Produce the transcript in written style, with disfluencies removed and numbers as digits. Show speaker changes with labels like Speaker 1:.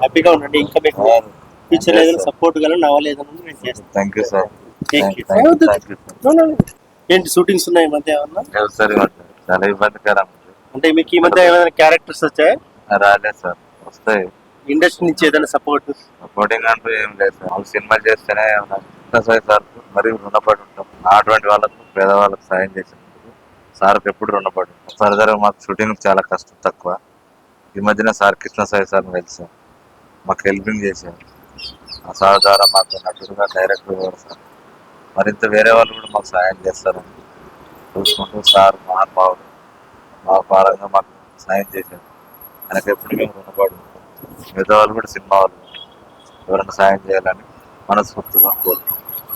Speaker 1: హ్యాపీగా ఉండండి. ఇంకా మీకు ఫ్యూచర్ ఏదైనా సపోర్ట్ గా నవల్ ఏదైనా నేను చేస్తాను.
Speaker 2: Thank you sir.
Speaker 1: ఏంటి షూటింగ్స్ ఉన్నాయి ఈ మధ్య ఏమన్నా?
Speaker 2: సార్ చాలా ఇబ్బందికరం.
Speaker 1: అంటే మీకు ఈ మధ్య ఏమైనా క్యారెక్టర్స్ వచ్చాయి?
Speaker 2: రాలేదు సార్, వస్తాయి.
Speaker 1: ఇండస్ట్రీ నుంచి ఏదైనా
Speaker 2: సపోర్టింగ్ అంటూ ఏం లేదు సార్. వాళ్ళు సినిమా చేస్తేనే సార్ మరి రుణపడి ఉంటాం. అటువంటి వాళ్ళకు పేదవాళ్ళకు సాయం చేసినందుకు సార్కి ఎప్పుడు రుణపడి ఉంటాం. ఫర్దర్ మాకు షూటింగ్ చాలా కష్టం తక్కువ. ఈ మధ్యన సార్ కృష్ణ సాయి సార్ కలిసాం, మాకు హెల్పింగ్ చేశారు. ఆ సార్ ద్వారా మాకు నటుడుగా డైరెక్టర్ కూడా సార్ మరింత వేరే వాళ్ళు కూడా మాకు సాయం చేస్తారని చూసుకుంటూ సార్ మహానుభావుడు మా పరంగా మాకు సాయం చేశారు. ఆయనకు ఎప్పుడు మేము రుణపడి ఉంటాం. మిగతా వాళ్ళు కూడా సినిమా వాళ్ళు ఎవరైనా సాయం చేయాలని మనస్ఫూర్తిగా కోరుకుంటున్నాం.